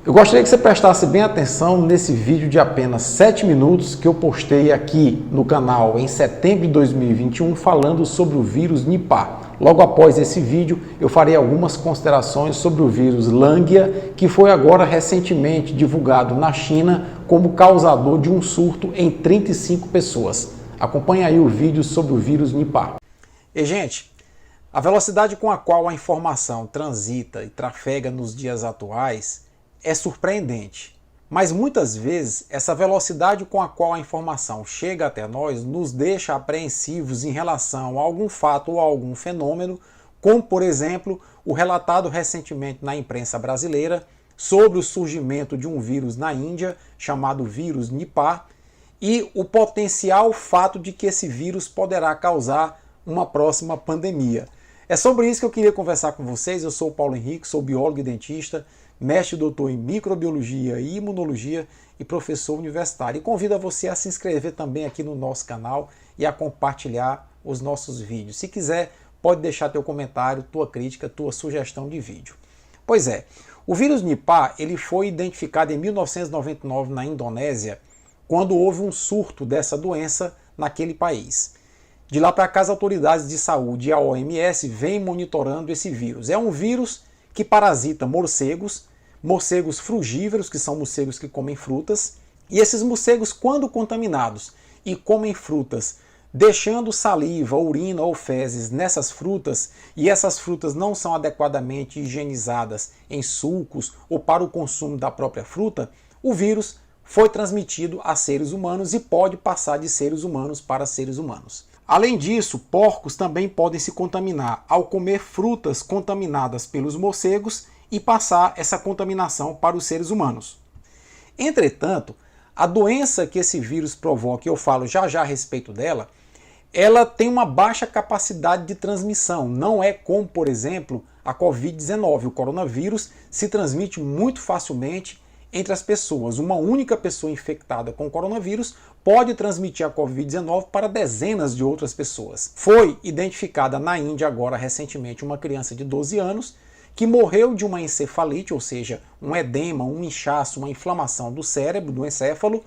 Eu gostaria que você prestasse bem atenção nesse vídeo de apenas 7 minutos que eu postei aqui no canal em setembro de 2021 falando sobre o vírus Nipah. Logo após esse vídeo, eu farei algumas considerações sobre o vírus Lângia, que foi agora recentemente divulgado na China como causador de um surto em 35 pessoas. Acompanhe aí o vídeo sobre o vírus Nipah. E, gente, a velocidade com a qual a informação transita e trafega nos dias atuais é surpreendente, mas muitas vezes essa velocidade com a qual a informação chega até nós nos deixa apreensivos em relação a algum fato ou a algum fenômeno, como por exemplo o relatado recentemente na imprensa brasileira sobre o surgimento de um vírus na Índia chamado vírus Nipah e o potencial fato de que esse vírus poderá causar uma próxima pandemia. É sobre isso que eu queria conversar com vocês. Eu sou o Paulo Henrique, sou biólogo e dentista, mestre e doutor em microbiologia e imunologia e professor universitário. E convido a você a se inscrever também aqui no nosso canal e a compartilhar os nossos vídeos. Se quiser, pode deixar teu comentário, tua crítica, tua sugestão de vídeo. Pois é, o vírus Nipah ele foi identificado em 1999 na Indonésia, quando houve um surto dessa doença naquele país. De lá para cá, as autoridades de saúde e a OMS vêm monitorando esse vírus. É um vírus que parasita morcegos frugívoros, que são morcegos que comem frutas, e esses morcegos, quando contaminados e comem frutas, deixando saliva, urina ou fezes nessas frutas, e essas frutas não são adequadamente higienizadas em sucos ou para o consumo da própria fruta, o vírus foi transmitido a seres humanos e pode passar de seres humanos para seres humanos. Além disso, porcos também podem se contaminar ao comer frutas contaminadas pelos morcegos e passar essa contaminação para os seres humanos. Entretanto, a doença que esse vírus provoca, e eu falo já a respeito dela, ela tem uma baixa capacidade de transmissão. Não é como, por exemplo, a Covid-19. O coronavírus se transmite muito facilmente entre as pessoas. Uma única pessoa infectada com coronavírus pode transmitir a Covid-19 para dezenas de outras pessoas. Foi identificada na Índia agora recentemente uma criança de 12 anos que morreu de uma encefalite, ou seja, um edema, um inchaço, uma inflamação do cérebro, do encéfalo,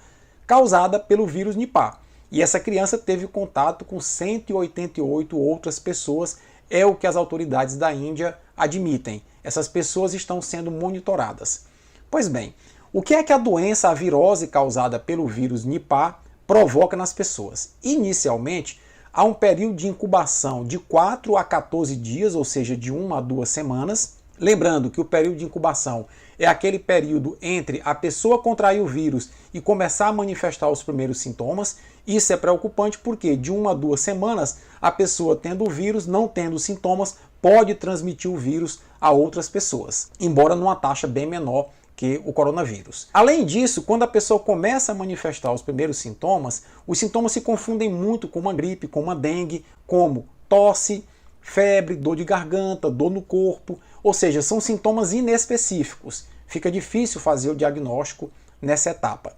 causada pelo vírus Nipah. E essa criança teve contato com 188 outras pessoas, é o que as autoridades da Índia admitem. Essas pessoas estão sendo monitoradas. Pois bem, o que é que a doença, a virose causada pelo vírus Nipah, provoca nas pessoas? Inicialmente, há um período de incubação de 4 a 14 dias, ou seja, de 1 a 2 semanas. Lembrando que o período de incubação é aquele período entre a pessoa contrair o vírus e começar a manifestar os primeiros sintomas. Isso é preocupante porque de 1 a 2 semanas, a pessoa tendo o vírus, não tendo sintomas, pode transmitir o vírus a outras pessoas, embora numa taxa bem menor que o coronavírus. Além disso, quando a pessoa começa a manifestar os primeiros sintomas, os sintomas se confundem muito com uma gripe, com uma dengue, como tosse, febre, dor de garganta, dor no corpo, ou seja, são sintomas inespecíficos. Fica difícil fazer o diagnóstico nessa etapa.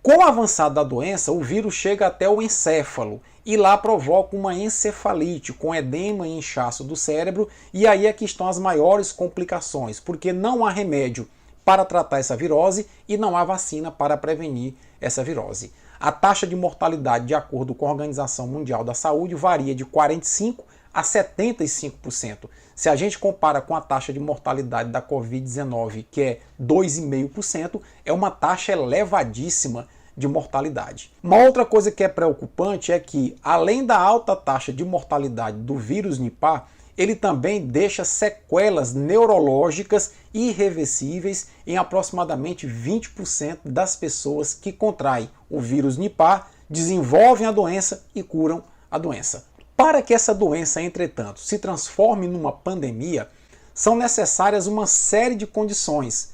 Com o avançado da doença, o vírus chega até o encéfalo e lá provoca uma encefalite com edema e inchaço do cérebro, e aí é que estão as maiores complicações, porque não há remédio para tratar essa virose e não há vacina para prevenir essa virose. A taxa de mortalidade, de acordo com a Organização Mundial da Saúde, varia de 45% a 75%. Se a gente compara com a taxa de mortalidade da Covid-19, que é 2,5%, é uma taxa elevadíssima de mortalidade. Uma outra coisa que é preocupante é que, além da alta taxa de mortalidade do vírus Nipah, ele também deixa sequelas neurológicas irreversíveis em aproximadamente 20% das pessoas que contraem o vírus Nipah, desenvolvem a doença e curam a doença. Para que essa doença, entretanto, se transforme numa pandemia, são necessárias uma série de condições,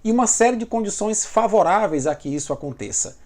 e uma série de condições favoráveis a que isso aconteça.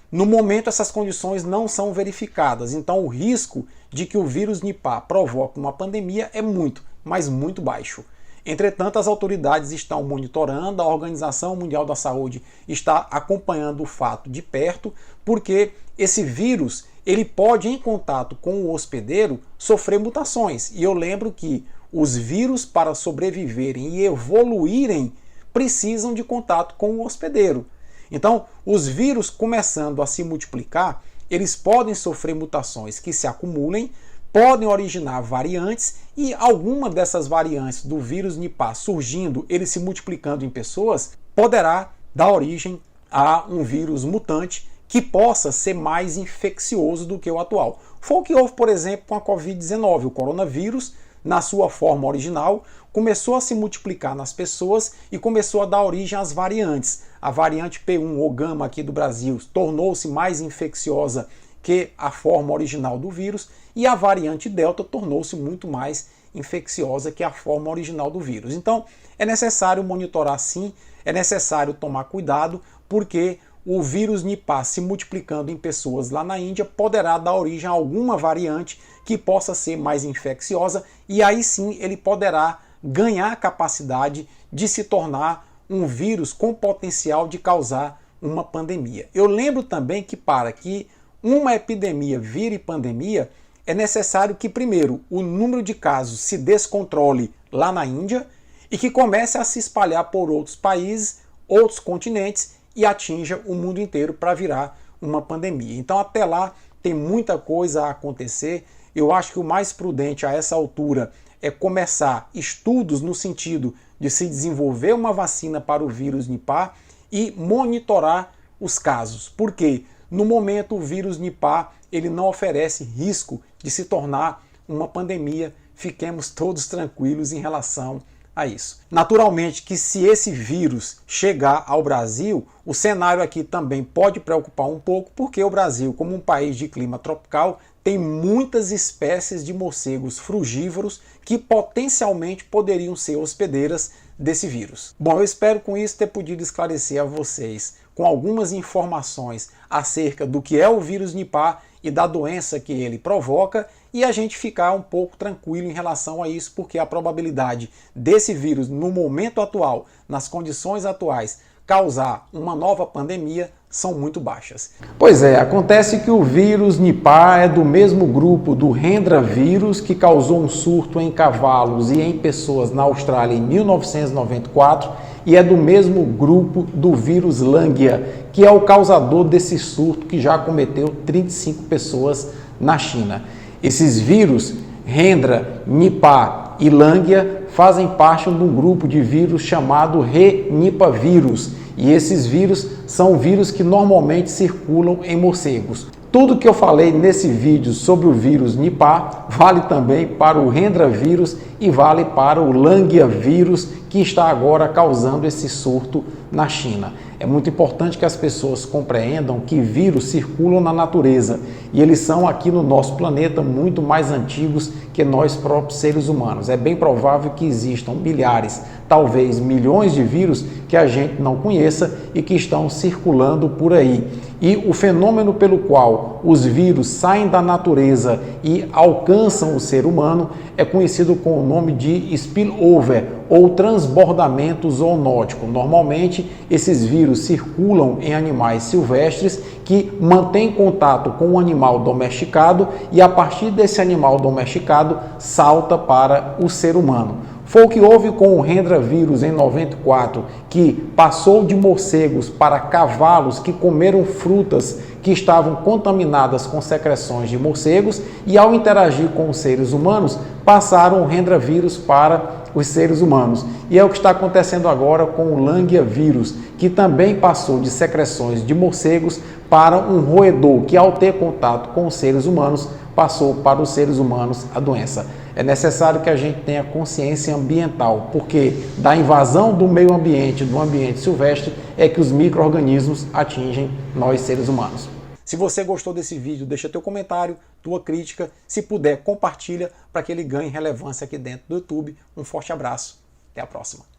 No momento, essas condições não são verificadas, então o risco de que o vírus Nipah provoque uma pandemia é muito, mas muito baixo. Entretanto, as autoridades estão monitorando, a Organização Mundial da Saúde está acompanhando o fato de perto, porque esse vírus ele pode, em contato com o hospedeiro, sofrer mutações. E eu lembro que os vírus, para sobreviverem e evoluírem precisam de contato com o hospedeiro. Então, os vírus começando a se multiplicar, eles podem sofrer mutações que se acumulem, podem originar variantes e alguma dessas variantes do vírus Nipah surgindo, ele se multiplicando em pessoas, poderá dar origem a um vírus mutante que possa ser mais infeccioso do que o atual. Foi o que houve, por exemplo, com a Covid-19. O coronavírus, na sua forma original, começou a se multiplicar nas pessoas e começou a dar origem às variantes. A variante P1 ou Gama aqui do Brasil tornou-se mais infecciosa que a forma original do vírus e a variante Delta tornou-se muito mais infecciosa que a forma original do vírus. Então, é necessário monitorar sim, é necessário tomar cuidado, porque o vírus Nipah se multiplicando em pessoas lá na Índia poderá dar origem a alguma variante que possa ser mais infecciosa e aí sim ele poderá ganhar a capacidade de se tornar um vírus com potencial de causar uma pandemia. Eu lembro também que para que uma epidemia vire pandemia, é necessário que primeiro o número de casos se descontrole lá na Índia e que comece a se espalhar por outros países, outros continentes e atinja o mundo inteiro para virar uma pandemia. Então até lá tem muita coisa a acontecer. Eu acho que o mais prudente a essa altura é começar estudos no sentido de se desenvolver uma vacina para o vírus Nipah e monitorar os casos. Porque no momento o vírus Nipah ele não oferece risco de se tornar uma pandemia. Fiquemos todos tranquilos em relação a isso. Naturalmente que se esse vírus chegar ao Brasil, o cenário aqui também pode preocupar um pouco, porque o Brasil, como um país de clima tropical, tem muitas espécies de morcegos frugívoros que potencialmente poderiam ser hospedeiras desse vírus. Bom, eu espero com isso ter podido esclarecer a vocês com algumas informações acerca do que é o vírus Nipah e da doença que ele provoca e a gente ficar um pouco tranquilo em relação a isso, porque a probabilidade desse vírus, no momento atual, nas condições atuais, causar uma nova pandemia são muito baixas. Pois é, acontece que o vírus Nipah é do mesmo grupo do Hendra vírus, que causou um surto em cavalos e em pessoas na Austrália em 1994, e é do mesmo grupo do vírus Lângia, que é o causador desse surto que já acometeu 35 pessoas na China. Esses vírus, Hendra, Nipah e Lângia, fazem parte de um grupo de vírus chamado Re-Nipah-vírus, e esses vírus são vírus que normalmente circulam em morcegos. Tudo que eu falei nesse vídeo sobre o vírus Nipah vale também para o Hendra vírus e vale para o Lângia vírus, que está agora causando esse surto na China. É muito importante que as pessoas compreendam que vírus circulam na natureza e eles são aqui no nosso planeta muito mais antigos que nós próprios seres humanos. É bem provável que existam milhares, talvez milhões de vírus que a gente não conheça e que estão circulando por aí. E o fenômeno pelo qual os vírus saem da natureza e alcançam o ser humano é conhecido com o nome de spillover ou transbordamento zoonótico. Normalmente, esses vírus circulam em animais silvestres que mantêm contato com um animal domesticado e a partir desse animal domesticado salta para o ser humano. Foi o que houve com o Hendra vírus em 94, que passou de morcegos para cavalos que comeram frutas que estavam contaminadas com secreções de morcegos e ao interagir com os seres humanos, passaram o Hendra vírus para os seres humanos. E é o que está acontecendo agora com o Lângia vírus, que também passou de secreções de morcegos para um roedor que, ao ter contato com os seres humanos, passou para os seres humanos a doença. É necessário que a gente tenha consciência ambiental, porque da invasão do meio ambiente, do ambiente silvestre, é que os micro-organismos atingem nós seres humanos. Se você gostou desse vídeo, deixa teu comentário, tua crítica. Se puder, compartilha para que ele ganhe relevância aqui dentro do YouTube. Um forte abraço. Até a próxima.